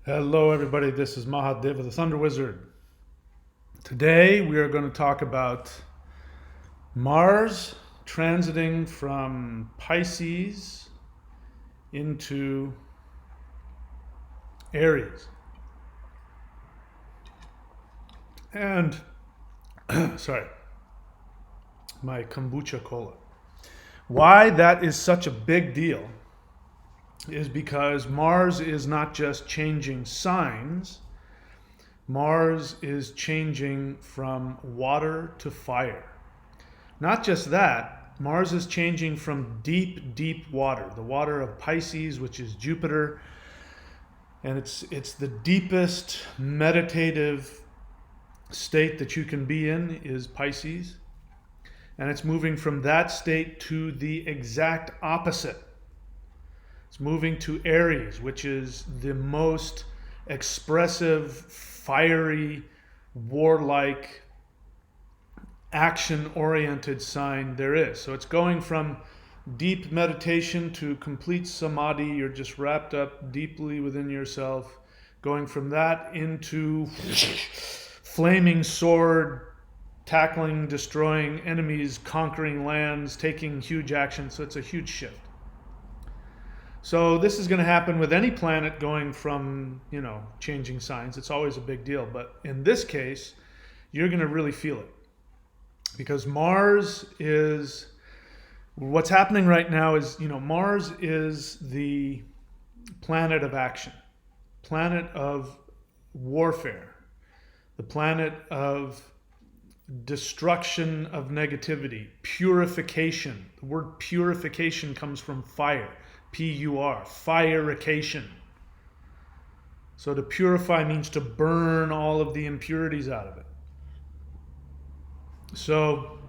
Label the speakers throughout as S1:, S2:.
S1: Hello, everybody. This is Mahadeva, the Thunder Wizard. Today, we are going to talk about Mars transiting from Pisces into Aries. And, sorry, my kombucha cola. Why that is such a big deal is because Mars is not just changing signs, Mars is changing from water to fire. Not just that, Mars is changing from deep, deep water, the water of Pisces, which is Jupiter, and it's the deepest meditative state that you can be in is Pisces, and it's moving from that state to the exact opposite. It's moving to Aries, which is the most expressive, fiery, warlike, action-oriented sign there is. So it's going from deep meditation to complete samadhi. You're just wrapped up deeply within yourself. Going from that into flaming sword, tackling, destroying enemies, conquering lands, taking huge action. So it's a huge shift. So this is going to happen with any planet going from, changing signs. It's always a big deal. But in this case, you're going to really feel it. Because Mars is, what's happening right now is, Mars is the planet of action, planet of warfare, the planet of destruction of negativity, purification. The word purification comes from fire. P-U-R, fireification. So to purify means to burn all of the impurities out of it. So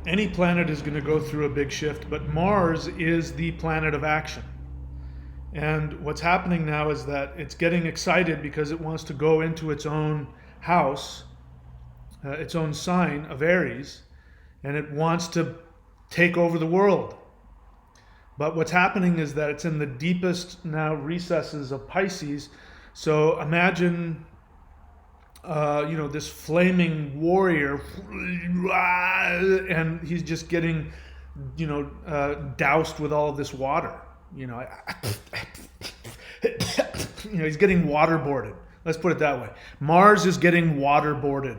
S1: any planet is going to go through a big shift, but Mars is the planet of action. And what's happening now is that it's getting excited because it wants to go into its own house, its own sign of Aries, and it wants to take over the world. But what's happening is that it's in the deepest now recesses of Pisces. So imagine, this flaming warrior, and he's just getting, doused with all of this water. He's getting waterboarded. Let's put it that way. Mars is getting waterboarded.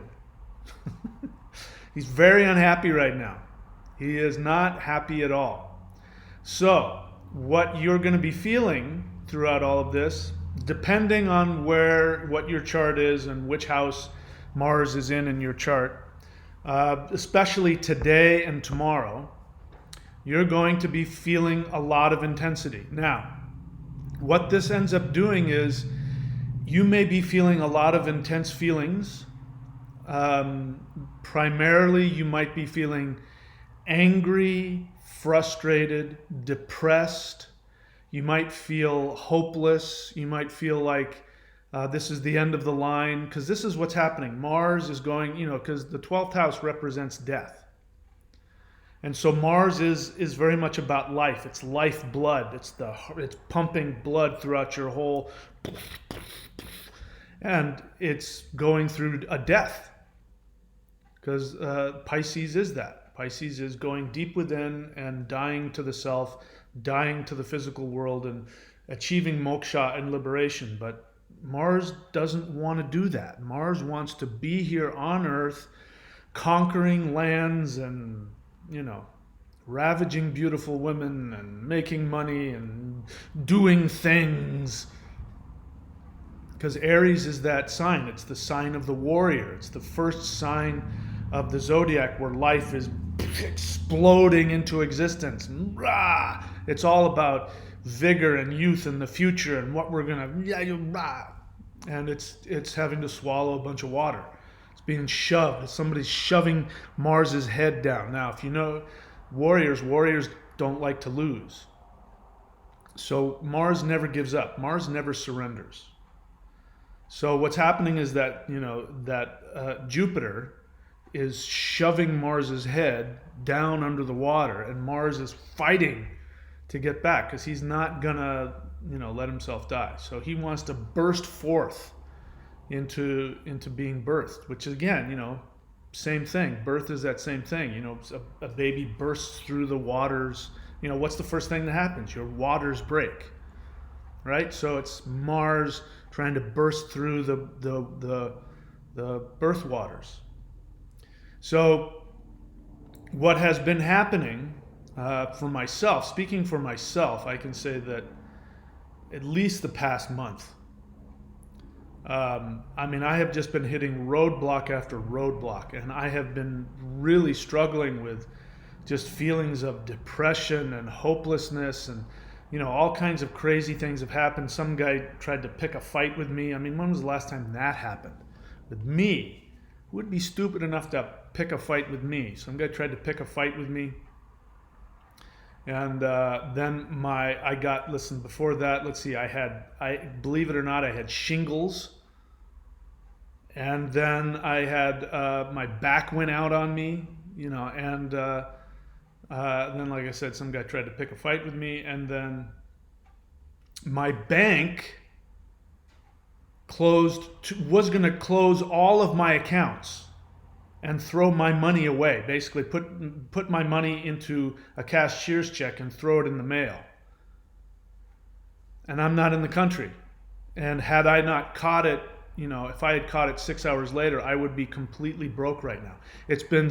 S1: He's very unhappy right now. He is not happy at all. So, what you're going to be feeling throughout all of this, depending on what your chart is and which house Mars is in your chart, especially today and tomorrow, you're going to be feeling a lot of intensity. Now, what this ends up doing is you may be feeling a lot of intense feelings. Primarily, you might be feeling angry, frustrated, depressed. You might feel hopeless. You might feel like this is the end of the line, because this is what's happening. Mars is going, because the 12th house represents death. And so Mars is very much about life. It's life blood. It's pumping blood throughout your whole, and it's going through a death, because Pisces is that. Pisces is going deep within and dying to the self, dying to the physical world, and achieving moksha and liberation. But Mars doesn't want to do that. Mars wants to be here on Earth, conquering lands and, ravaging beautiful women and making money and doing things. Because Aries is that sign. It's the sign of the warrior. It's the first sign of the zodiac where life is exploding into existence. It's all about vigor and youth and the future and what we're gonna, and it's having to swallow a bunch of water. It's being shoved. Somebody's shoving Mars's head down. Now, if you know warriors don't like to lose. So Mars never gives up. Mars never surrenders. So what's happening is that Jupiter is shoving Mars's head down under the water, and Mars is fighting to get back because he's not gonna let himself die. So he wants to burst forth into being birthed, which again, same thing. Birth is that same thing. A baby bursts through the waters. What's the first thing that happens? Your waters break, right? So it's Mars trying to burst through the birth waters. So what has been happening for myself, speaking for myself, I can say that at least the past month, I have just been hitting roadblock after roadblock, and I have been really struggling with just feelings of depression and hopelessness, and all kinds of crazy things have happened. Some guy tried to pick a fight with me. When was the last time that happened? With me? Who would be stupid enough to pick a fight with me? Some guy tried to pick a fight with me. And then before that, let's see, believe it or not, I had shingles. And then I had, my back went out on me, and then, like I said, some guy tried to pick a fight with me. And then my bank was going to close all of my accounts and throw my money away. Basically, put my money into a cashier's check and throw it in the mail. And I'm not in the country. And had I not caught it, if I had caught it 6 hours later, I would be completely broke right now. It's been,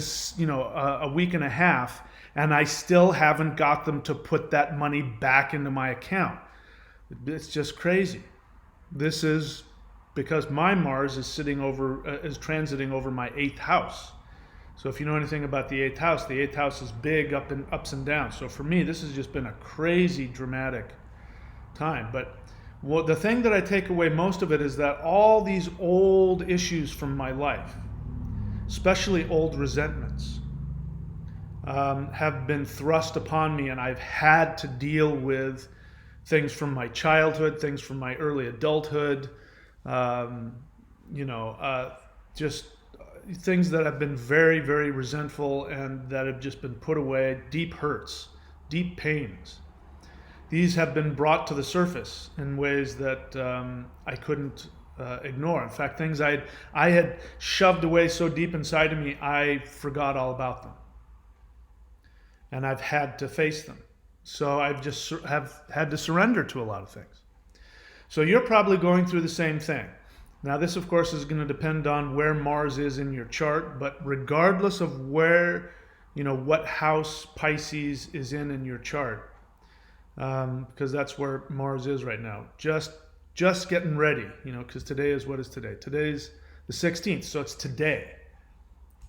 S1: a week and a half, and I still haven't got them to put that money back into my account. It's just crazy. This is because my Mars is transiting over my 8th house. So if you know anything about the 8th house is big ups and downs. So for me, this has just been a crazy dramatic time. But the thing that I take away most of it is that all these old issues from my life, especially old resentments, have been thrust upon me, and I've had to deal with things from my childhood, things from my early adulthood, just things that have been very, very resentful and that have just been put away, deep hurts, deep pains. These have been brought to the surface in ways that I couldn't ignore. In fact, things I had shoved away so deep inside of me, I forgot all about them. And I've had to face them. So I've just have had to surrender to a lot of things. So you're probably going through the same thing. Now, this, of course, is going to depend on where Mars is in your chart, but regardless of where, what house Pisces is in your chart, because that's where Mars is right now. Just getting ready, because today is what is today? Today's the 16th, so it's today.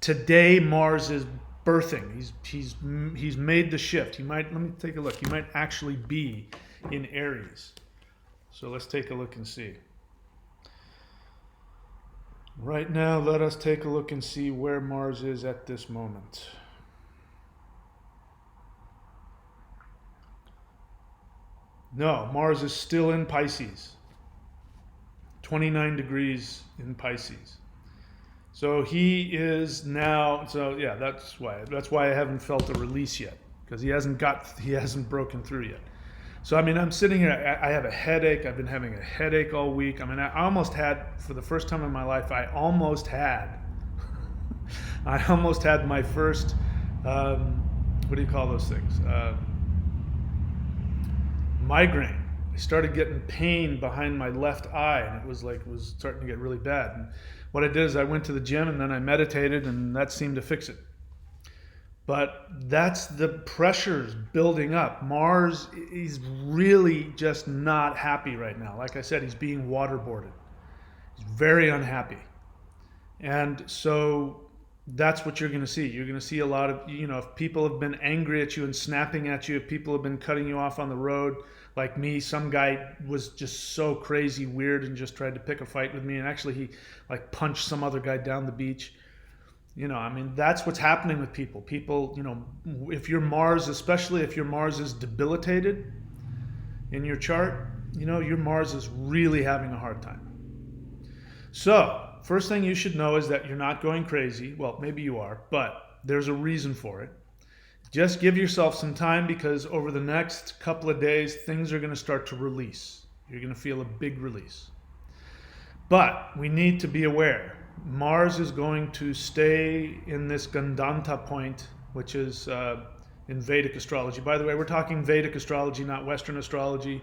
S1: Today, Mars is birthing. He's made the shift. Let me take a look. He might actually be in Aries. So let's take a look and see. Right now, let us take a look and see where Mars is at this moment. No, Mars is still in Pisces. 29 degrees in Pisces. So he is now, that's why I haven't felt a release yet, because he hasn't broken through yet. So, I'm sitting here, I have a headache. I've been having a headache all week. I almost had, for the first time in my life, I almost had my first, what do you call those things? Migraine. I started getting pain behind my left eye, and it was starting to get really bad. And what I did is I went to the gym, and then I meditated, and that seemed to fix it. But that's the pressures building up. Mars is really just not happy right now. Like I said, he's being waterboarded. He's very unhappy. And so that's what you're going to see. You're going to see a lot of, if people have been angry at you and snapping at you, if people have been cutting you off on the road, like me, some guy was just so crazy weird and just tried to pick a fight with me. And actually he punched some other guy down the beach. That's what's happening with people. People, if your Mars, especially if your Mars is debilitated in your chart, your Mars is really having a hard time. So, first thing you should know is that you're not going crazy. Well, maybe you are, but there's a reason for it. Just give yourself some time, because over the next couple of days, things are going to start to release. You're going to feel a big release. But we need to be aware. Mars is going to stay in this Gandanta point, which is in Vedic astrology. By the way, we're talking Vedic astrology, not Western astrology.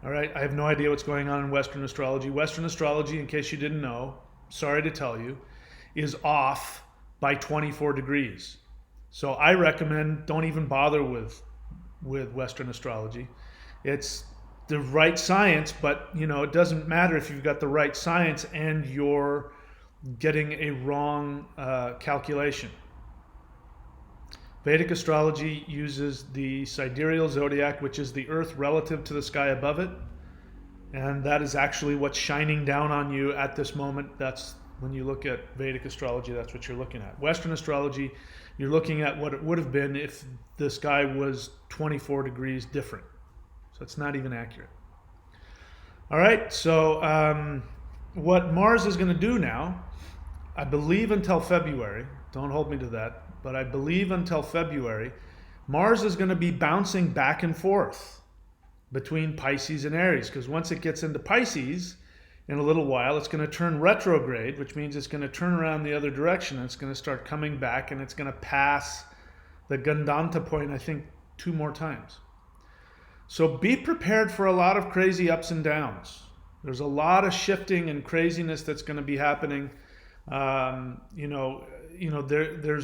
S1: All right, I have no idea what's going on in Western astrology. Western astrology, in case you didn't know, sorry to tell you, is off by 24 degrees. So I recommend don't even bother with Western astrology. It's the right science, but it doesn't matter if you've got the right science and you're getting a wrong calculation. Vedic astrology uses the sidereal zodiac, which is the Earth relative to the sky above it, and that is actually what's shining down on you at this moment. That's when you look at Vedic astrology, that's what you're looking at. Western astrology, you're looking at what it would have been if the sky was 24 degrees different. So it's not even accurate. All right, so what Mars is going to do now, I believe until February, don't hold me to that, but I believe until February, Mars is going to be bouncing back and forth between Pisces and Aries, because once it gets into Pisces, in a little while, it's going to turn retrograde, which means it's going to turn around the other direction. And it's going to start coming back, and it's going to pass the Gandanta point, I think, 2 more times. So be prepared for a lot of crazy ups and downs. There's a lot of shifting and craziness that's going to be happening. There's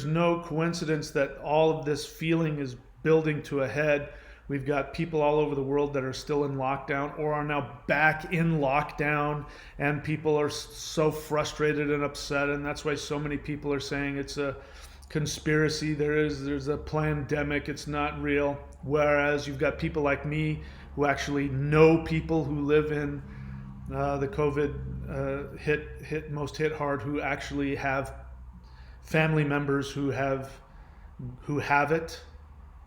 S1: no coincidence that all of this feeling is building to a head. We've got people all over the world that are still in lockdown or are now back in lockdown, and people are so frustrated and upset, and that's why so many people are saying it's a conspiracy. There's a pandemic, it's not real. Whereas you've got people like me who actually know people who live in the COVID hit hard, who actually have family members who have it.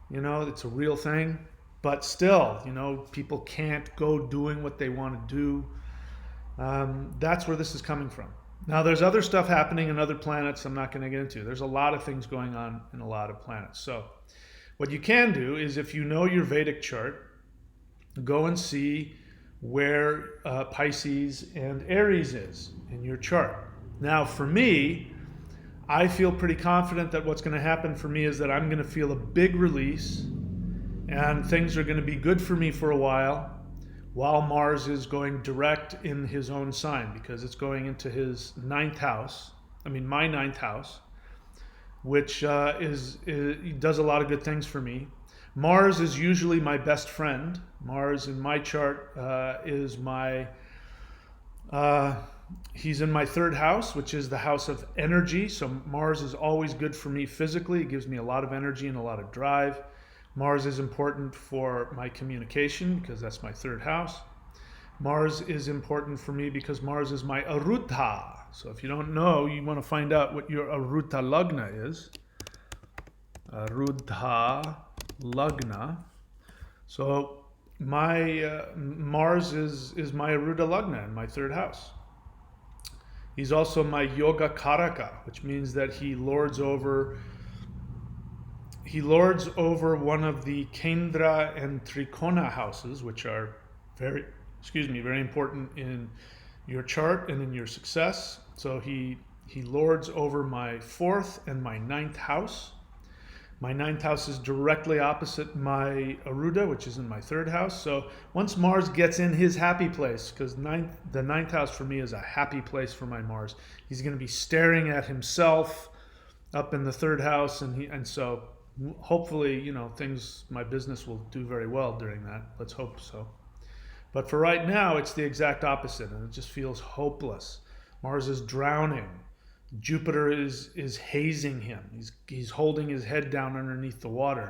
S1: It's a real thing, but still, people can't go doing what they want to do. That's where this is coming from. Now, there's other stuff happening in other planets I'm not going to get into. There's a lot of things going on in a lot of planets. So what you can do is, if you know your Vedic chart, go and see where Pisces and Aries is in your chart. Now, for me, I feel pretty confident that what's going to happen for me is that I'm going to feel a big release, and things are going to be good for me for a while Mars is going direct in his own sign, because it's going into his my 9th house, which does a lot of good things for me. Mars is usually my best friend. Mars in my chart is my he's in my 3rd house, which is the house of energy. So Mars is always good for me physically. It gives me a lot of energy and a lot of drive. Mars is important for my communication, because that's my 3rd house. Mars is important for me because Mars is my Aruta. So if you don't know, you want to find out what your Aruta Lagna is. Aruta Lagna. So my Mars is my Aruta Lagna in my 3rd house. He's also my Yoga Karaka, which means that he lords over one of the Kendra and Trikona houses, which are very important in your chart and in your success. So he lords over my 4th and my 9th house. My 9th house is directly opposite my Aruda, which is in my 3rd house. So once Mars gets in his happy place, because the 9th house for me is a happy place for my Mars, he's going to be staring at himself up in the 3rd house, and so hopefully, my business will do very well during that. Let's hope so. But for right now, it's the exact opposite, and it just feels hopeless. Mars is drowning. Jupiter is hazing him. He's holding his head down underneath the water,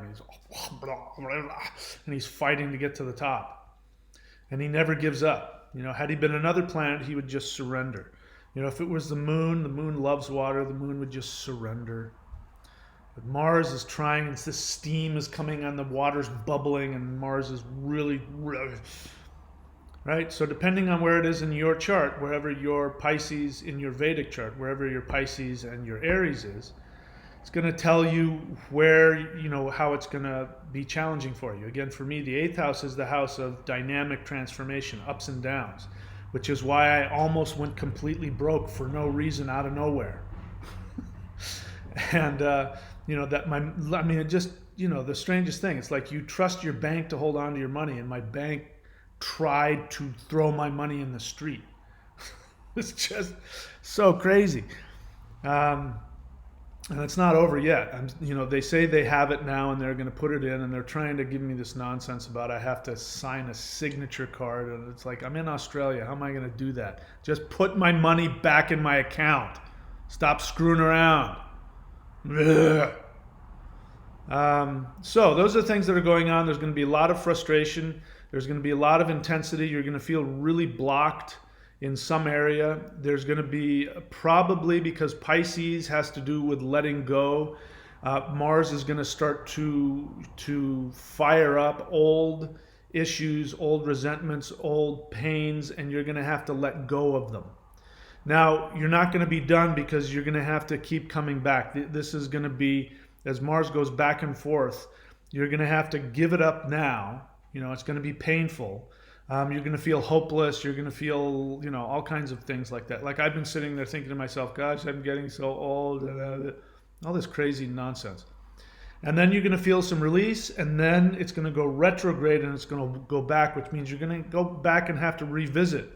S1: and he's fighting to get to the top. And he never gives up. Had he been another planet, he would just surrender. If it was the moon loves water, the moon would just surrender. But Mars is trying, and this steam is coming on, the water's bubbling, and Mars is really, right? So depending on where it is in your chart, wherever your Pisces in your Vedic chart, wherever your Pisces and your Aries is, It's going to tell you where, how it's going to be challenging for you. Again, for me, the eighth house is the house of dynamic transformation, ups and downs, which is why I almost went completely broke for no reason out of nowhere. And, it just, the strangest thing, it's like you trust your bank to hold on to your money, and my bank tried to throw my money in the street. It's just so crazy. And it's not over yet. They say they have it now and they're going to put it in, and they're trying to give me this nonsense about I have to sign a signature card. And it's like, I'm in Australia. How am I going to do that? Just put my money back in my account. Stop screwing around. So those are things that are going on. There's going to be a lot of frustration. There's going to be a lot of intensity. You're going to feel really blocked in some area. There's going to be, probably because Pisces has to do with letting go, Mars is going to start to fire up old issues, old resentments, old pains, and you're going to have to let go of them. Now, you're not going to be done, because you're going to have to keep coming back. This is going to be, as Mars goes back and forth, you're going to have to give it up now. It's going to be painful. You're going to feel hopeless. You're going to feel, all kinds of things like that. Like, I've been sitting there thinking to myself, gosh, I'm getting so old, and all this crazy nonsense. And then you're going to feel some release, and then it's going to go retrograde, and it's going to go back, which means you're going to go back and have to revisit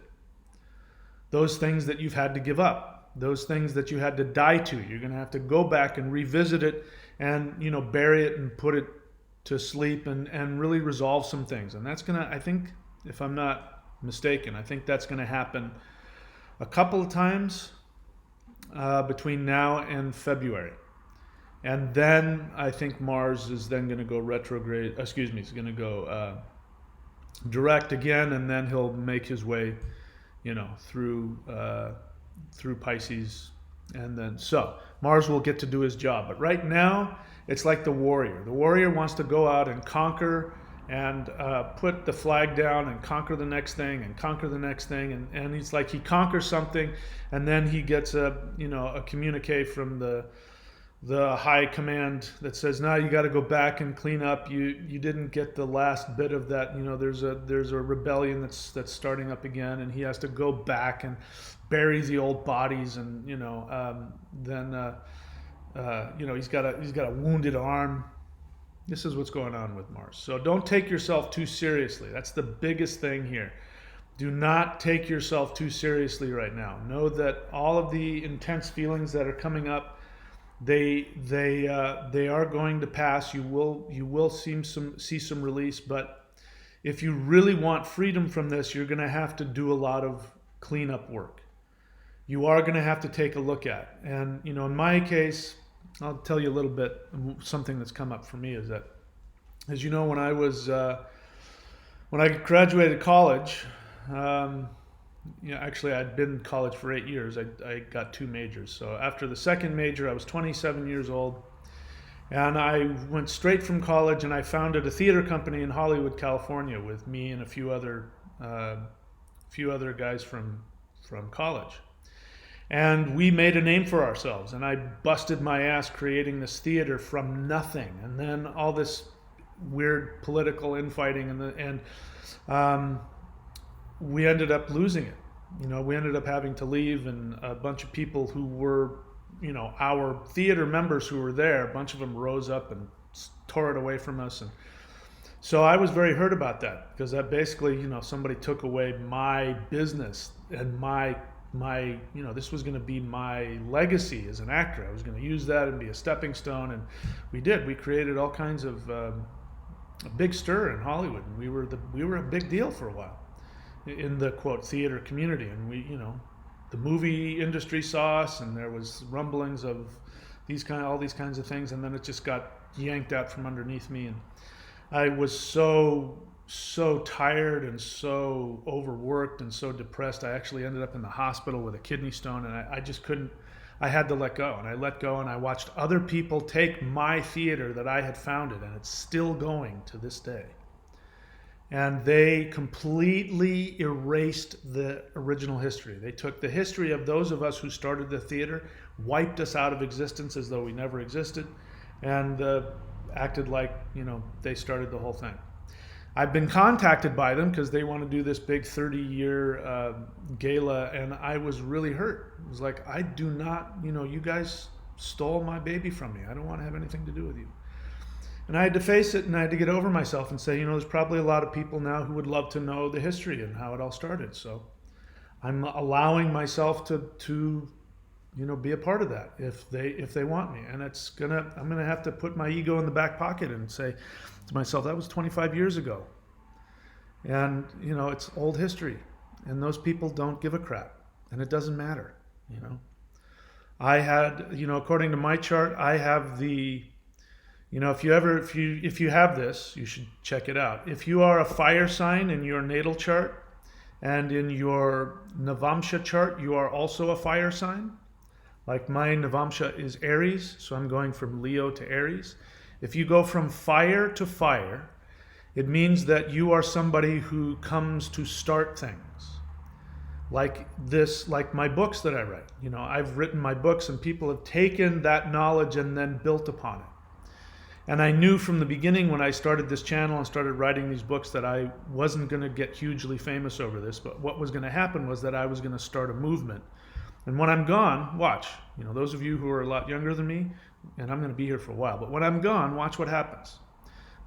S1: those things that you've had to give up, those things that you had to die to. You're going to have to go back and revisit it and, bury it and put it to sleep and really resolve some things. And that's going to, I think, if I'm not mistaken, I think that's going to happen a couple of times between now and February. And then I think Mars is then going to go retrograde, it's going to go direct again, and then he'll make his way, through Pisces. And then, so Mars will get to do his job. But right now, it's like the warrior. The warrior wants to go out and conquer and put the flag down and conquer the next thing and conquer the next thing. And he's like, he conquers something, and then he gets a communique from the high command that says, no, you got to go back and clean up. You didn't get the last bit of that. There's a rebellion that's starting up again, and he has to go back and bury the old bodies. And then he's got a wounded arm. This is what's going on with Mars. So don't take yourself too seriously. That's the biggest thing here. Do not take yourself too seriously right now. Know that all of the intense feelings that are coming up, they are going to pass. You will see some release, but if you really want freedom from this, you're going to have to do a lot of cleanup work. You are going to have to take a look at. And in my case, I'll tell you a little bit. Something that's come up for me is that, as you know, when I graduated college, actually I'd been in college for 8 years. I got 2 majors. So after the second major, I was 27 years old, and I went straight from college and I founded a theater company in Hollywood, California, with me and a few other guys from college. And we made a name for ourselves, and I busted my ass creating this theater from nothing. And then all this weird political infighting, and we ended up losing it. We ended up having to leave, and a bunch of people who were, our theater members who were there, a bunch of them rose up and tore it away from us. And so I was very hurt about that, because that basically, somebody took away my business and my this was going to be my legacy as an actor. I was going to use that and be a stepping stone, and we did. We created all kinds of a big stir in Hollywood, and we were a big deal for a while in the quote theater community. And we, the movie industry saw us, and there was rumblings of all these kinds of things, and then it just got yanked out from underneath me, and I was so tired and so overworked and so depressed. I actually ended up in the hospital with a kidney stone, and I just couldn't. I had to let go, and I let go, and I watched other people take my theater that I had founded, and it's still going to this day. And they completely erased the original history. They took the history of those of us who started the theater. wiped us out of existence as though we never existed, and acted like, they started the whole thing. I've been contacted by them because they want to do this big 30-year gala, and I was really hurt. It was like, I do not, you guys stole my baby from me. I don't want to have anything to do with you. And I had to face it, and I had to get over myself and say, there's probably a lot of people now who would love to know the history and how it all started. So I'm allowing myself to be a part of that if they want me. And I'm gonna have to put my ego in the back pocket and say to myself, that was 25 years ago. And it's old history, and those people don't give a crap, and it doesn't matter. I had, according to my chart, I have the, if you have this, you should check it out. If you are a fire sign in your natal chart and in your Navamsha chart, you are also a fire sign. Like my Navamsha is Aries, so I'm going from Leo to Aries. If you go from fire to fire, it means that you are somebody who comes to start things. Like my books that I write. I've written my books, and people have taken that knowledge and then built upon it. And I knew from the beginning when I started this channel and started writing these books that I wasn't going to get hugely famous over this, but what was going to happen was that I was going to start a movement. And when I'm gone, watch, those of you who are a lot younger than me, and I'm going to be here for a while, but when I'm gone, watch what happens.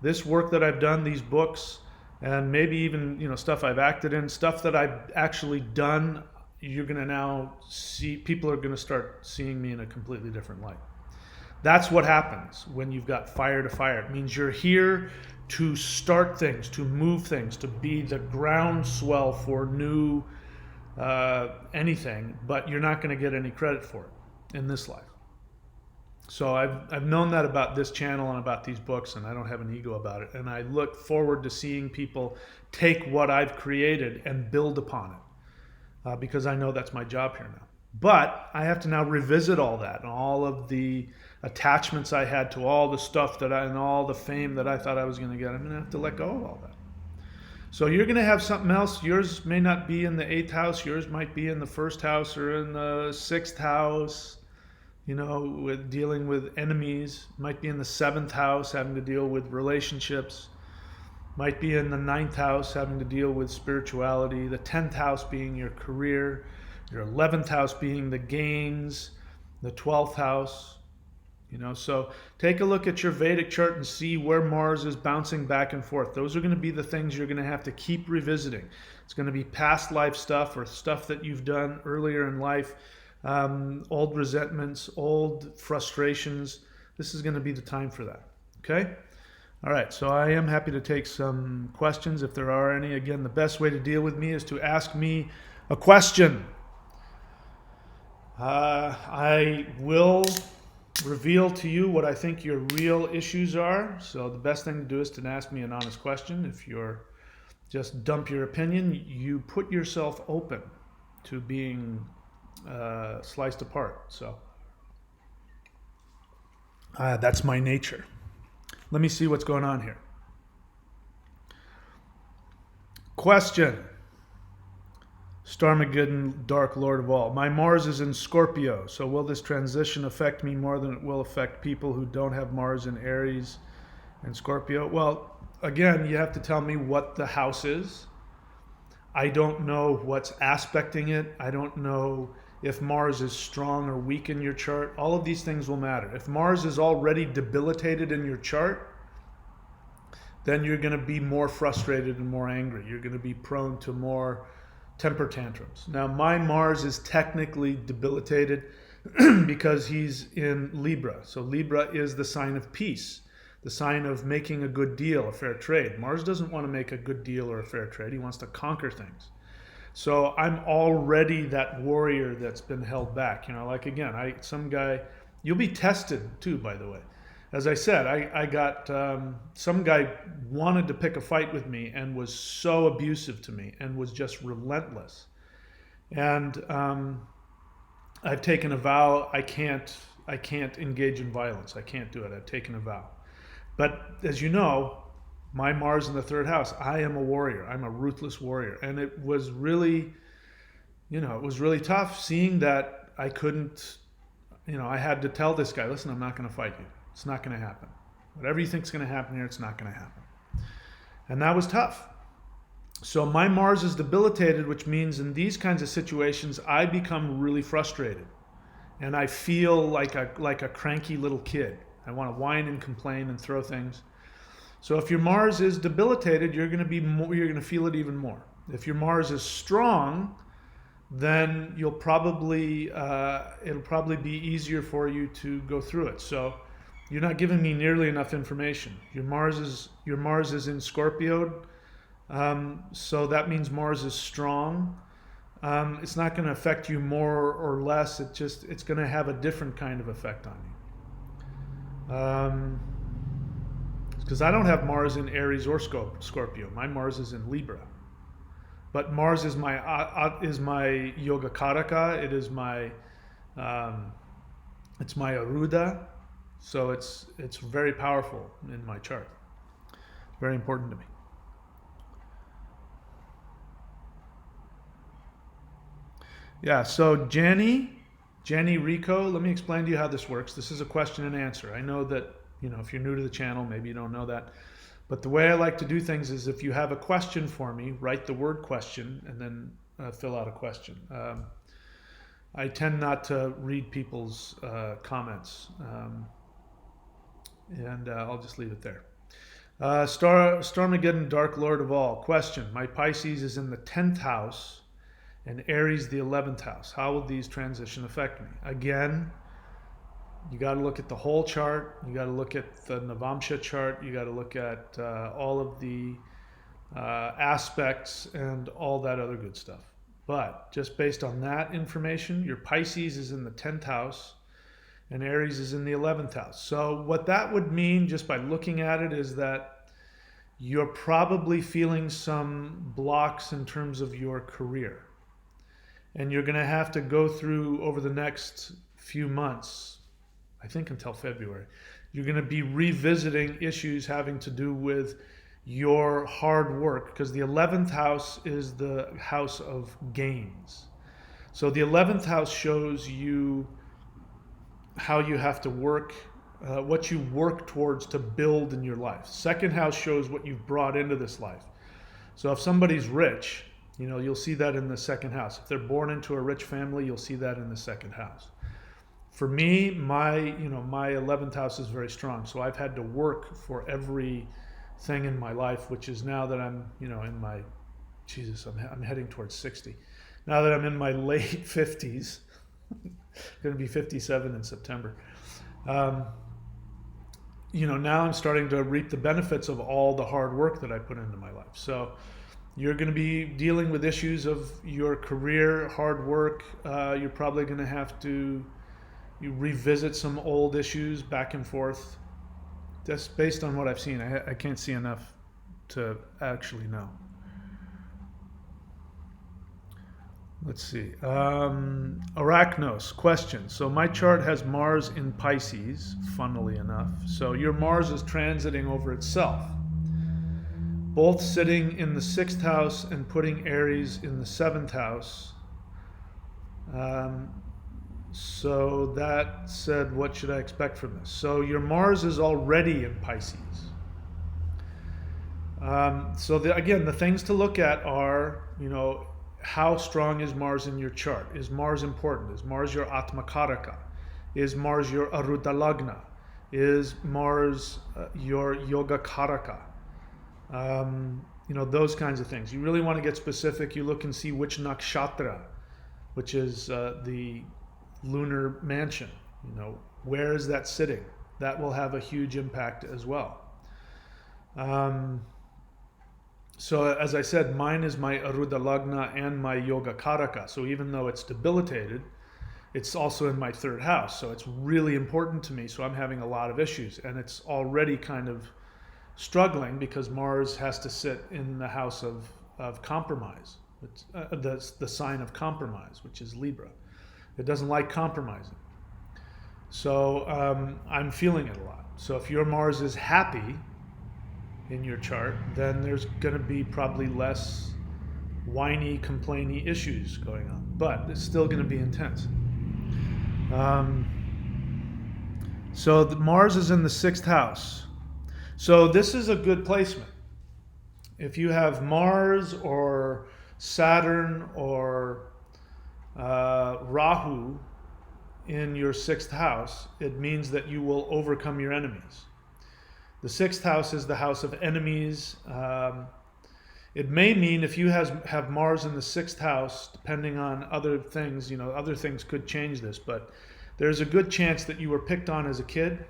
S1: This work that I've done, these books, and maybe even, stuff I've acted in, stuff that I've actually done, you're going to now see, people are going to start seeing me in a completely different light. That's what happens when you've got fire to fire. It means you're here to start things, to move things, to be the groundswell for new anything, but you're not going to get any credit for it in this life. So I've known that about this channel and about these books, and I don't have an ego about it. And I look forward to seeing people take what I've created and build upon it, because I know that's my job here now. But I have to now revisit all that and all of the attachments I had to all the stuff and all the fame that I thought I was going to get. I'm going to have to let go of all that. So you're going to have something else. Yours may not be in the 8th house. Yours might be in the 1st house or in the 6th house, with dealing with enemies. Might be in the 7th house, having to deal with relationships. Might be in the 9th house, having to deal with spirituality. The 10th house being your career. Your 11th house being the gains. The 12th house. So take a look at your Vedic chart and see where Mars is bouncing back and forth. Those are going to be the things you're going to have to keep revisiting. It's going to be past life stuff or stuff that you've done earlier in life, old resentments, old frustrations. This is going to be the time for that. Okay? All right, so I am happy to take some questions if there are any. Again, the best way to deal with me is to ask me a question. I will reveal to you what I think your real issues are. So the best thing to do is to ask me an honest question. If you're just dump your opinion, you put yourself open to being sliced apart. So that's my nature. Let me see what's going on here. Question. Starmageddon, Dark Lord of All. My Mars is in Scorpio, so will this transition affect me more than it will affect people who don't have Mars in Aries and Scorpio? Well, again, you have to tell me what the house is. I don't know what's aspecting it. I don't know if Mars is strong or weak in your chart. All of these things will matter. If Mars is already debilitated in your chart, then you're going to be more frustrated and more angry. You're going to be prone to more temper tantrums. Now, my Mars is technically debilitated because he's in Libra. So Libra is the sign of peace, the sign of making a good deal, a fair trade. Mars doesn't want to make a good deal or a fair trade. He wants to conquer things. So I'm already that warrior that's been held back. Like again, some guy, you'll be tested too, by the way. As I said, I got, some guy wanted to pick a fight with me and was so abusive to me and was just relentless. And I've taken a vow, I can't engage in violence. I can't do it. I've taken a vow. But as you know, my Mars in the 3rd house, I am a warrior. I'm a ruthless warrior. And it was really, it was really tough seeing that I couldn't I had to tell this guy, listen, I'm not going to fight you. It's not going to happen. Whatever you think is going to happen here, it's not going to happen. And that was tough. So my Mars is debilitated, which means in these kinds of situations, I become really frustrated. And I feel like a cranky little kid. I want to whine and complain and throw things. So if your Mars is debilitated, you're going to feel it even more. If your Mars is strong, then it'll probably be easier for you to go through it. So you're not giving me nearly enough information. Your Mars is in Scorpio, so that means Mars is strong. It's not going to affect you more or less. It's going to have a different kind of effect on you. Because I don't have Mars in Aries or Scorpio. My Mars is in Libra. But Mars is my Yoga Karaka. It is it's my Aruda. So it's very powerful in my chart. Very important to me. Yeah, so Jenny Rico, let me explain to you how this works. This is a question and answer. I know that, if you're new to the channel, maybe you don't know that. But the way I like to do things is if you have a question for me, write the word question and then fill out a question. I tend not to read people's comments. And I'll just leave it there. Stormageddon, Dark Lord of All. Question. My Pisces is in the 10th house and Aries the 11th house. How will these transition affect me? Again, you got to look at the whole chart. You got to look at the Navamsha chart. You got to look at all of the aspects and all that other good stuff. But just based on that information, your Pisces is in the 10th house and Aries is in the 11th house. So what that would mean just by looking at it is that you're probably feeling some blocks in terms of your career. And you're going to have to go through over the next few months, I think until February, you're going to be revisiting issues having to do with your hard work, because the 11th house is the house of gains. So the 11th house shows you how you have to work, what you work towards to build in your life. Second house shows what you've brought into this life. So if somebody's rich, you'll see that in the second house. If they're born into a rich family, you'll see that in the second house. For me, my 11th house is very strong. So I've had to work for everything in my life, which is now that I'm, in my, I'm heading towards 60. Now that I'm in my late 50s, going to be 57 in September. Now I'm starting to reap the benefits of all the hard work that I put into my life. So you're going to be dealing with issues of your career, hard work. You're probably going to have to revisit some old issues back and forth. Just based on what I've seen. I can't see enough to actually know. Let's see. Arachnos, question. So my chart has Mars in Pisces, funnily enough. So your Mars is transiting over itself, both sitting in the 6th house and putting Aries in the 7th house. So that said, what should I expect from this? So your Mars is already in Pisces. Again, the things to look at are, how strong is Mars in your chart? Is Mars important? Is Mars your Atmakaraka? Is Mars your Aruda Lagna? Is Mars your Yoga Karaka? Those kinds of things. You really want to get specific. You look and see which nakshatra, which is the lunar mansion. Where is that sitting? That will have a huge impact as well. So as I said, mine is my Aruda Lagna and my Yoga Karaka. So even though it's debilitated, it's also in my 3rd house. So it's really important to me. So I'm having a lot of issues. And it's already kind of struggling because Mars has to sit in the house of compromise. It's, the sign of compromise, which is Libra. It doesn't like compromising. So I'm feeling it a lot. So if your Mars is happy in your chart, then there's going to be probably less whiny, complainy issues going on, but it's still going to be intense. So Mars is in the sixth house. So this is a good placement. If you have Mars or Saturn or Rahu in your sixth house, it means that you will overcome your enemies. The sixth house is the house of enemies. It may mean if you have Mars in the sixth house, depending on other things, other things could change this, but there's a good chance that you were picked on as a kid,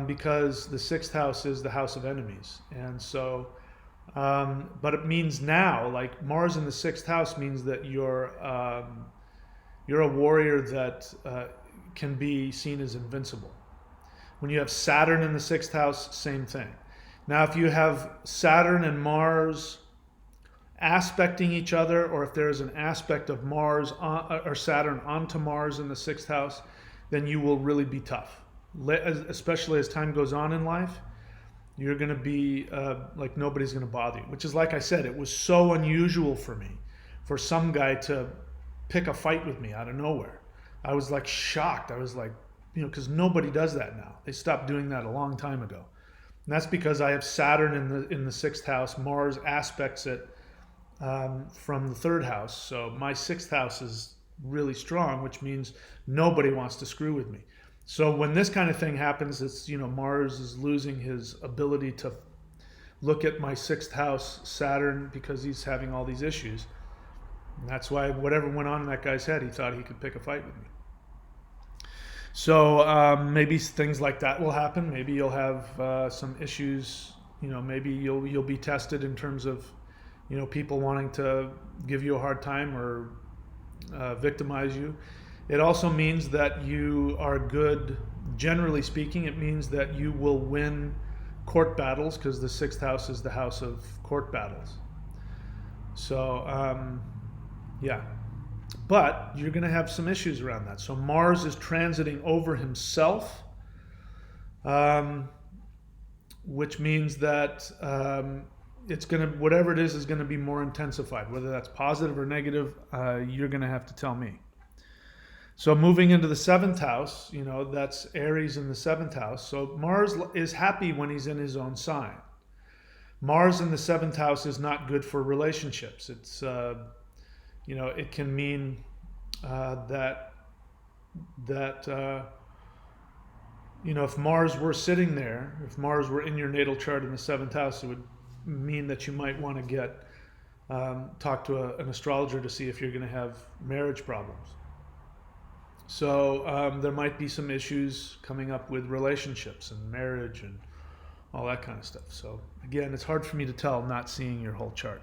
S1: because the sixth house is the house of enemies. And so, but it means now, like Mars in the sixth house means that you're a warrior that can be seen as invincible. When you have Saturn in the sixth house, same thing. Now, if you have Saturn and Mars aspecting each other, or if there's an aspect of Mars or Saturn onto Mars in the sixth house, then you will really be tough. Especially as time goes on in life, you're going to be like nobody's going to bother you. Which is, like I said, it was so unusual for me, for some guy to pick a fight with me out of nowhere. I was like shocked. I was like, because nobody does that now. They stopped doing that a long time ago. And that's because I have Saturn in the sixth house. Mars aspects it from the third house. So my sixth house is really strong, which means nobody wants to screw with me. So when this kind of thing happens, it's, Mars is losing his ability to look at my sixth house, Saturn, because he's having all these issues. And that's why whatever went on in that guy's head, he thought he could pick a fight with me. So maybe things like that will happen. Maybe you'll have some issues. Maybe you'll be tested in terms of, people wanting to give you a hard time or victimize you. It also means that you are good. Generally speaking, it means that you will win court battles, because the sixth house is the house of court battles. So yeah. But you're going to have some issues around that. So Mars is transiting over himself, which means that it's going to, whatever it is going to be more intensified. Whether that's positive or negative, you're going to have to tell me. So moving into the seventh house, that's Aries in the seventh house. So Mars is happy when he's in his own sign. Mars in the seventh house is not good for relationships. It's it can mean that if Mars were sitting there, if Mars were in your natal chart in the seventh house, it would mean that you might want to talk to an astrologer to see if you're going to have marriage problems. So there might be some issues coming up with relationships and marriage and all that kind of stuff. So again, it's hard for me to tell not seeing your whole chart.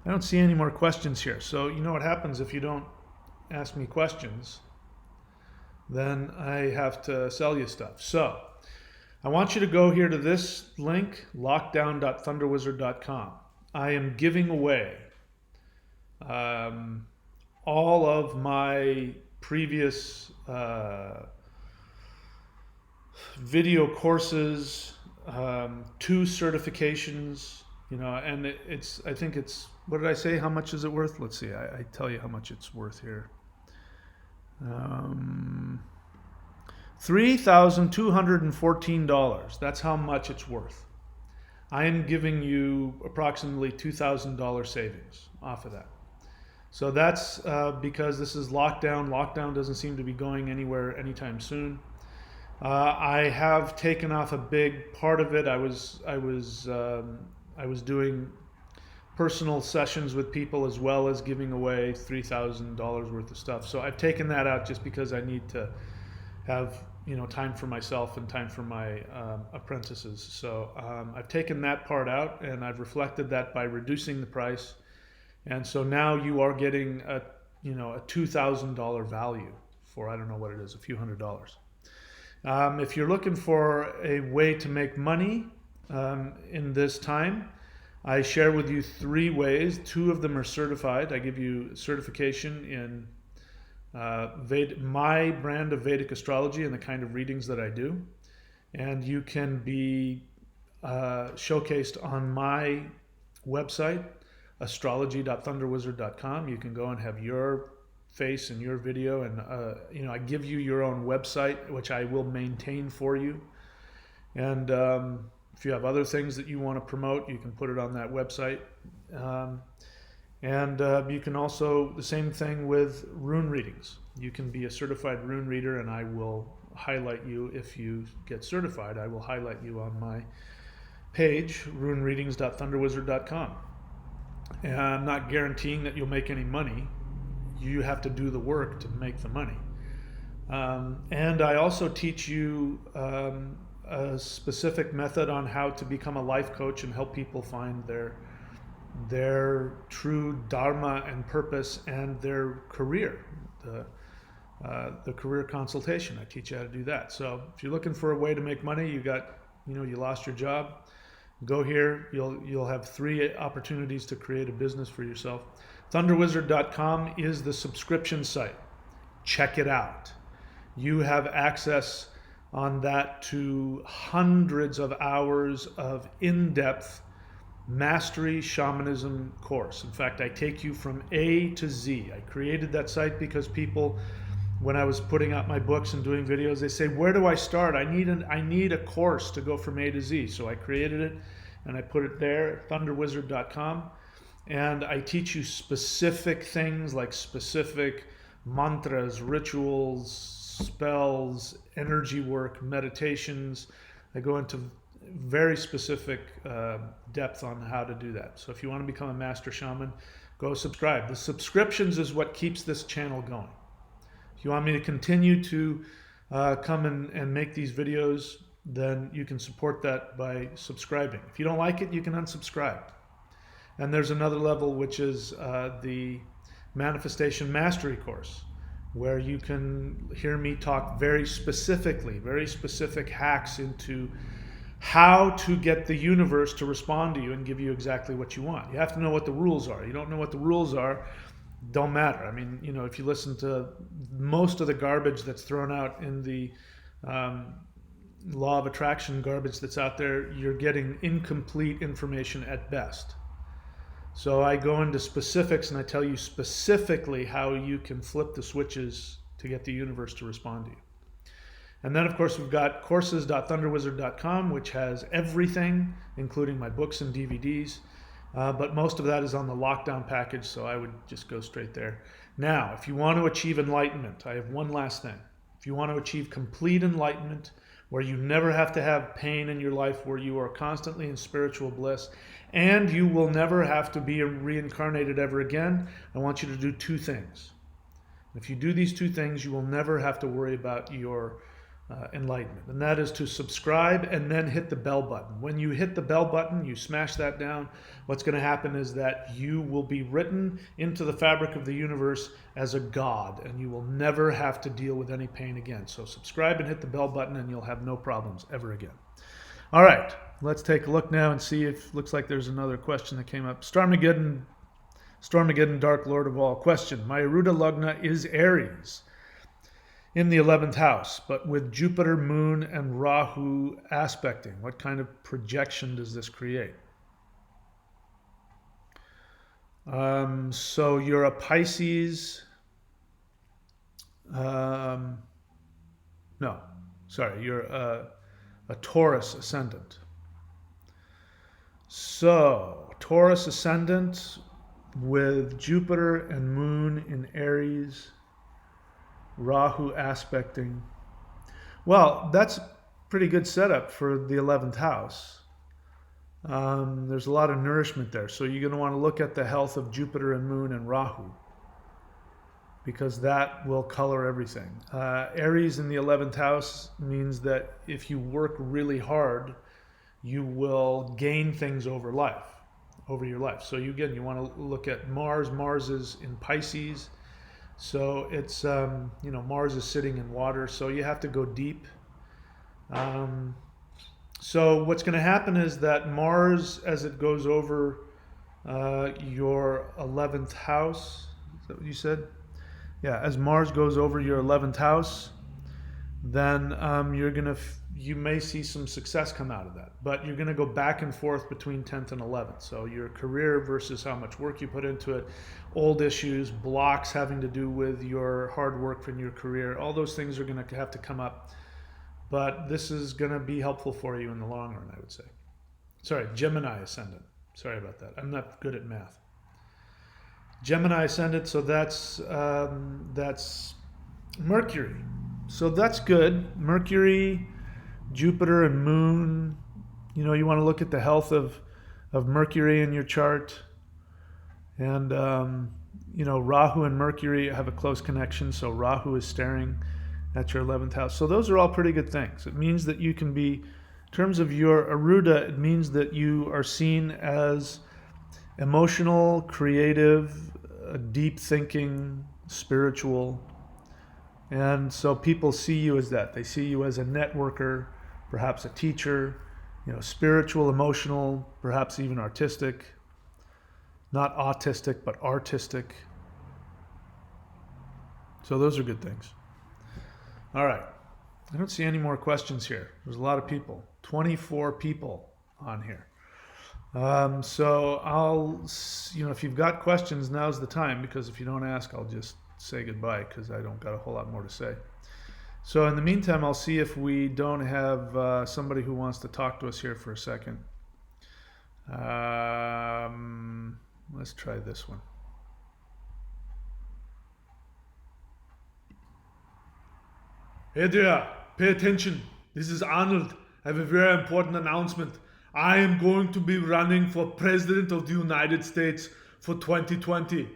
S1: I don't see any more questions here. So you know what happens if you don't ask me questions? Then I have to sell you stuff. So I want you to go here to this link, lockdown.thunderwizard.com. I am giving away all of my previous video courses, 2 certifications, and I think it's, what did I say? How much is it worth? Let's see. I tell you how much it's worth here. $3,214. That's how much it's worth. I am giving you approximately $2,000 savings off of that. So that's because this is lockdown. Lockdown doesn't seem to be going anywhere anytime soon. I have taken off a big part of it. I was doing personal sessions with people as well as giving away $3,000 worth of stuff. So I've taken that out just because I need to have time for myself and time for my apprentices. So I've taken that part out, and I've reflected that by reducing the price. And so now you are getting a $2,000 value for, I don't know what it is, a few $100s. If you're looking for a way to make money in this time, I share with you 3 ways. 2 of them are certified. I give you certification in my brand of Vedic astrology and the kind of readings that I do. And you can be showcased on my website, astrology.thunderwizard.com. You can go and have your face in your video, and I give you your own website, which I will maintain for you. And if you have other things that you want to promote, you can put it on that website. And you can also, the same thing with rune readings. You can be a certified rune reader, and I will highlight you if you get certified. I will highlight you on my page, runereadings.thunderwizard.com. And I'm not guaranteeing that you'll make any money. You have to do the work to make the money. And I also teach you a specific method on how to become a life coach and help people find their true dharma and purpose and their career. The career consultation, I teach you how to do that. So if you're looking for a way to make money, you lost your job, go here. You'll have 3 opportunities to create a business for yourself. Thunderwizard.com is the subscription site. Check it out. You have access on that to hundreds of hours of in-depth mastery shamanism course. In fact, I take you from A to Z. I created that site because people, when I was putting out my books and doing videos, they say, where do I start? I need a course to go from A to Z. So I created it and I put it there, thunderwizard.com. And I teach you specific things like specific mantras, rituals, spells, energy work, meditations. I go into very specific depth on how to do that. So if you want to become a master shaman, go subscribe. The subscriptions is what keeps this channel going. If you want me to continue to come and make these videos, then you can support that by subscribing. If you don't like it, you can unsubscribe. And there's another level, which is the Manifestation Mastery course, where you can hear me talk very specific hacks into how to get the universe to respond to you and give you exactly what you want. You have to know what the rules are. You don't know what the rules are, don't matter. I mean, if you listen to most of the garbage that's thrown out in the law of attraction garbage that's out there, you're getting incomplete information at best. So I go into specifics and I tell you specifically how you can flip the switches to get the universe to respond to you. And then, of course, we've got courses.thunderwizard.com, which has everything, including my books and DVDs. But most of that is on the lockdown package, so I would just go straight there. Now, if you want to achieve enlightenment, I have one last thing. If you want to achieve complete enlightenment, where you never have to have pain in your life, where you are constantly in spiritual bliss, and you will never have to be reincarnated ever again, I want you to do 2 things. If you do these 2 things, you will never have to worry about your enlightenment. And that is to subscribe and then hit the bell button. When you hit the bell button, you smash that down, what's going to happen is that you will be written into the fabric of the universe as a god, and you will never have to deal with any pain again. So subscribe and hit the bell button and you'll have no problems ever again. All right, let's take a look now and see if, looks like there's another question that came up. Stormageddon, Dark Lord of All. Question: my Aruda Lugna is Aries in the 11th house, but with Jupiter, Moon, and Rahu aspecting. What kind of projection does this create? So you're a Pisces. You're a Taurus ascendant. So Taurus ascendant with Jupiter and Moon in Aries, Rahu aspecting. Well, that's a pretty good setup for the 11th house. There's a lot of nourishment there. So you're going to want to look at the health of Jupiter and Moon and Rahu, because that will color everything. Aries in the 11th house means that if you work really hard, you will gain things over your life. So you want to look at Mars. Mars is in Pisces. So it's, Mars is sitting in water, so you have to go deep. So what's going to happen is that Mars, as it goes over your 11th house, is that what you said? Yeah, as Mars goes over your 11th house, then you may see some success come out of that. But you're gonna go back and forth between 10th and 11th. So your career versus how much work you put into it, old issues, blocks having to do with your hard work from your career, all those things are gonna have to come up. But this is gonna be helpful for you in the long run, I would say. Sorry, Gemini ascendant. Sorry about that. I'm not good at math. Gemini ascendant, so that's Mercury. So that's good. Mercury, Jupiter, and Moon. You know, you want to look at the health of Mercury in your chart. And, you know, Rahu and Mercury have a close connection. So Rahu is staring at your 11th house. So those are all pretty good things. It means that you can be, in terms of your Aruda, it means that you are seen as emotional, creative, deep thinking, spiritual. And so people see you as that. They see you as a networker, perhaps a teacher, you know, spiritual, emotional, perhaps even artistic. Not autistic, but artistic. So those are good things. All right. I don't see any more questions here. There's a lot of people. 24 people on here. So you know, if you've got questions, now's the time, because if you don't ask, I'll just say goodbye because I don't got a whole lot more to say. So in the meantime, I'll see if we don't have somebody who wants to talk to us here for a second. Let's try this one. Hey there, pay attention. This is Arnold. I have a very important announcement. I am going to be running for President of the United States for 2020.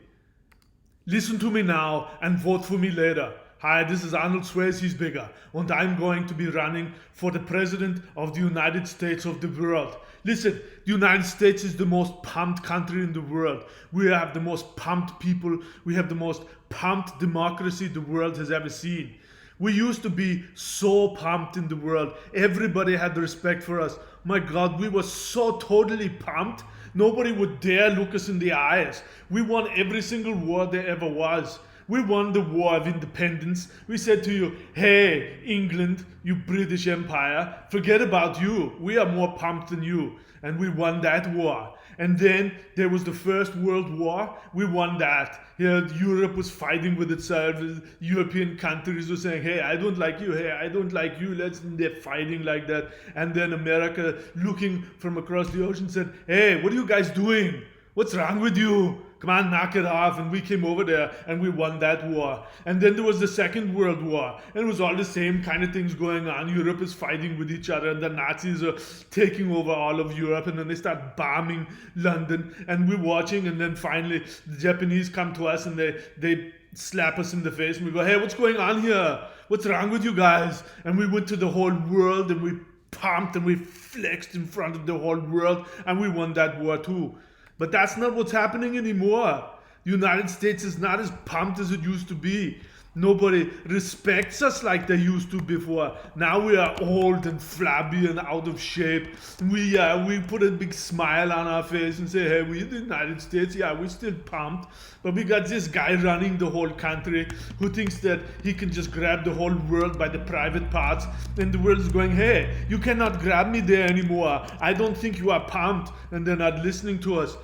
S1: Listen to me now and vote for me later. Hi, this is Arnold Schwarzenegger, and I'm going to be running for the President of the United States of the world. Listen, the United States is the most pumped country in the world. We have the most pumped people. We have the most pumped democracy the world has ever seen. We used to be so pumped in the world. Everybody had respect for us. My God, we were so totally pumped. Nobody would dare look us in the eyes. We won every single war there ever was. We won the War of Independence. We said to you, hey, England, you British Empire, forget about you. We are more pumped than you. And we won that war. And then there was the First World War. We won that. Here, Europe was fighting with itself. European countries were saying, hey, I don't like you. Hey, I don't like you. They're fighting like that. And then America, looking from across the ocean, said, hey, what are you guys doing? What's wrong with you? Come on, knock it off. And we came over there and we won that war. And then there was the Second World War. And it was all the same kind of things going on. Europe is fighting with each other and the Nazis are taking over all of Europe. And then they start bombing London. And we're watching. And then finally the Japanese come to us and they slap us in the face. And we go, hey, what's going on here? What's wrong with you guys? And we went to the whole world and we pumped and we flexed in front of the whole world. And we won that war too. But that's not what's happening anymore. The United States is not as pumped as it used to be. Nobody respects us like they used to before. Now we are old and flabby and out of shape. We put a big smile on our face and say, hey, we're the United States. Yeah, we're still pumped. But we got this guy running the whole country who thinks that he can just grab the whole world by the private parts. And the world is going, hey, you cannot grab me there anymore. I don't think you are pumped. And they're not listening to us.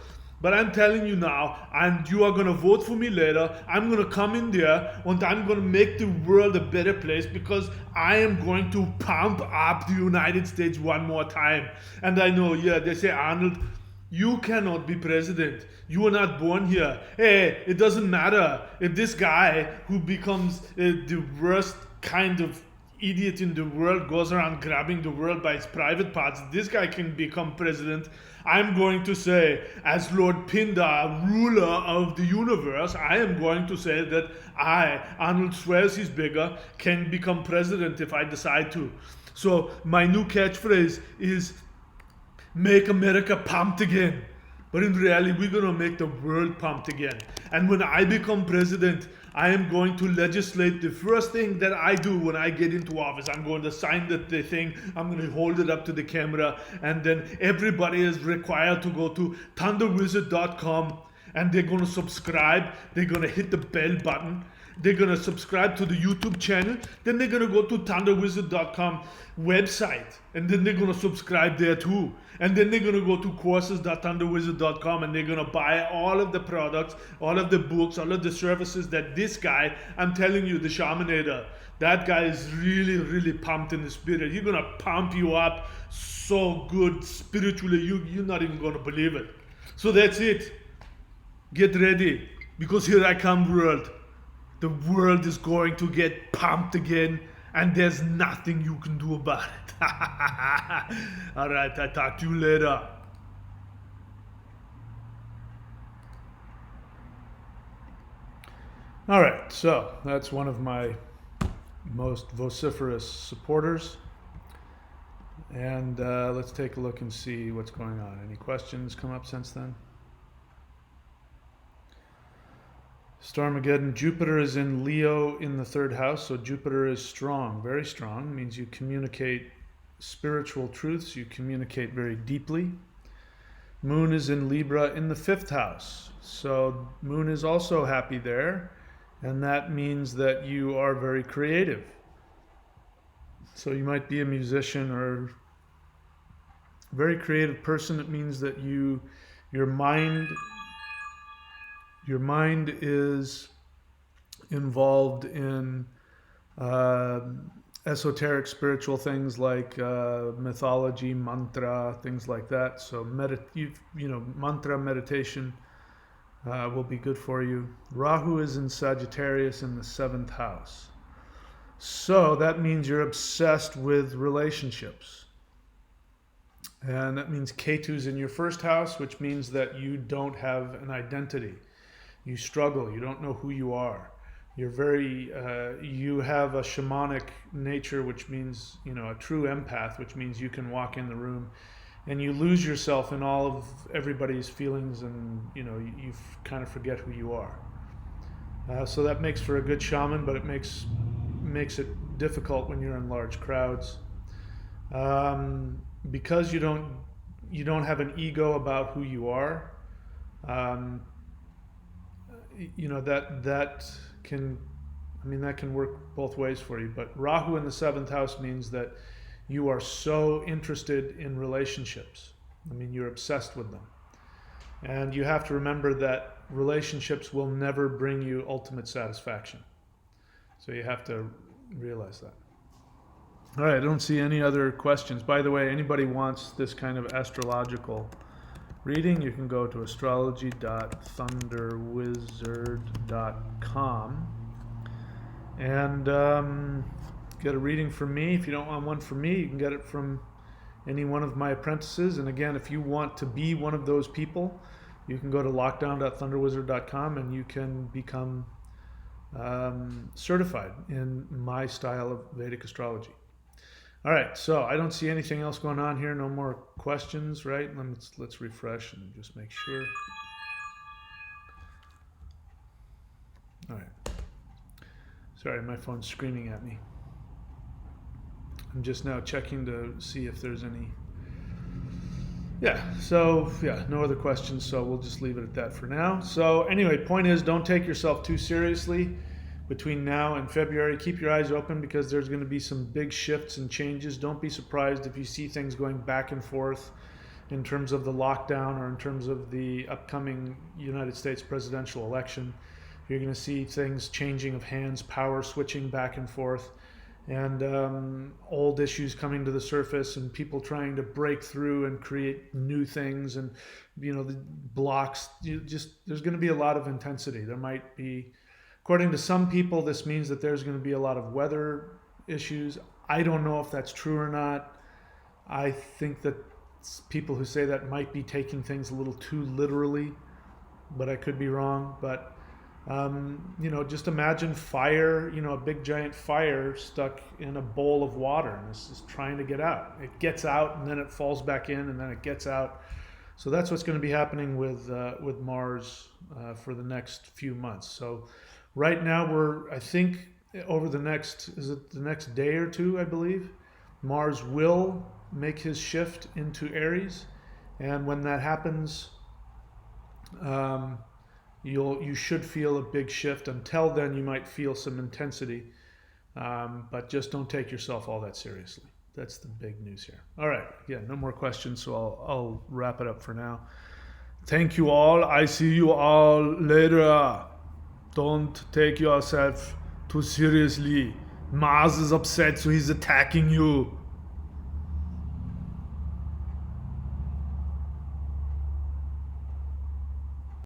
S1: But I'm telling you now, and you are going to vote for me later, I'm going to come in there and I'm going to make the world a better place because I am going to pump up the United States one more time. And I know, yeah, they say, Arnold, you cannot be president. You were not born here. Hey, it doesn't matter if this guy who becomes the worst kind of idiot in the world goes around grabbing the world by its private parts. This guy can become president. I'm going to say, as Lord Pindar, ruler of the universe, I am going to say that I, Arnold Schwarzenegger, can become president if I decide to. So my new catchphrase is, make America pumped again. But in reality, we're going to make the world pumped again. And when I become president, I am going to legislate. The first thing that I do when I get into office, I'm going to sign the thing, I'm going to hold it up to the camera, and then everybody is required to go to thunderwizard.com and they're going to subscribe, they're going to hit the bell button, They're gonna subscribe to the YouTube channel. Then they're gonna go to thunderwizard.com website, and then they're gonna subscribe there too. And then they're gonna go to courses.thunderwizard.com, and they're gonna buy all of the products, all of the books, all of the services that this guy, I'm telling you, the Shaminator, that guy is really, really pumped in the spirit. He's gonna pump you up so good spiritually, you're not even gonna believe it. So that's it. Get ready, because here I come, world. The world is going to get pumped again, and there's nothing you can do about it. All right, I talk to you later. All right, so that's one of my most vociferous supporters. And let's take a look and see what's going on. Any questions come up since then? Stormageddon, Jupiter is in Leo in the third house, so Jupiter is strong, very strong. It means you communicate spiritual truths, you communicate very deeply. Moon is in Libra in the fifth house, so Moon is also happy there, and that means that you are very creative. So you might be a musician or a very creative person. It means that your mind is involved in esoteric spiritual things like mythology, mantra, things like that. So mantra meditation will be good for you. Rahu is in Sagittarius in the seventh house. So that means you're obsessed with relationships. And that means Ketu's in your first house, which means that you don't have an identity. You struggle. You don't know who you are. You're very, you have a shamanic nature, which means, a true empath, which means you can walk in the room and you lose yourself in all of everybody's feelings, and, you kind of forget who you are. So that makes for a good shaman, but it makes it difficult when you're in large crowds. Because you don't have an ego about who you are. That can work both ways for you. But Rahu in the seventh house means that you are so interested in relationships. You're obsessed with them. And you have to remember that relationships will never bring you ultimate satisfaction. So you have to realize that. All right, I don't see any other questions. By the way, anybody wants this kind of astrological reading, you can go to astrology.thunderwizard.com and get a reading from me. If you don't want one from me, you can get it from any one of my apprentices. And again, if you want to be one of those people, you can go to lockdown.thunderwizard.com and you can become certified in my style of Vedic astrology. All right, so I don't see anything else going on here. No more questions, right? Let's refresh and just make sure. All right. Sorry, my phone's screaming at me. I'm just now checking to see if there's any. No other questions, so we'll just leave it at that for now. So anyway, point is, don't take yourself too seriously. Between now and February, keep your eyes open, because there's going to be some big shifts and changes. Don't be surprised if you see things going back and forth in terms of the lockdown or in terms of the upcoming United States presidential election. You're going to see things changing of hands, power switching back and forth, and old issues coming to the surface, and people trying to break through and create new things, and the blocks. There's going to be a lot of intensity. There might be. According to some people, this means that there's going to be a lot of weather issues. I don't know if that's true or not. I think that people who say that might be taking things a little too literally, but I could be wrong. But, just imagine fire, a big giant fire stuck in a bowl of water, and it's just trying to get out. It gets out, and then it falls back in, and then it gets out. So that's what's going to be happening with Mars for the next few months. So right now I think over the next day or two, I believe, Mars will make his shift into Aries. And when that happens, you should feel a big shift. Until then, you might feel some intensity, but just don't take yourself all that seriously. That's the big news here. All right, yeah, no more questions, so I'll wrap it up for now. Thank you all. I see you all later. Don't take yourself too seriously. Mars is upset, so he's attacking you.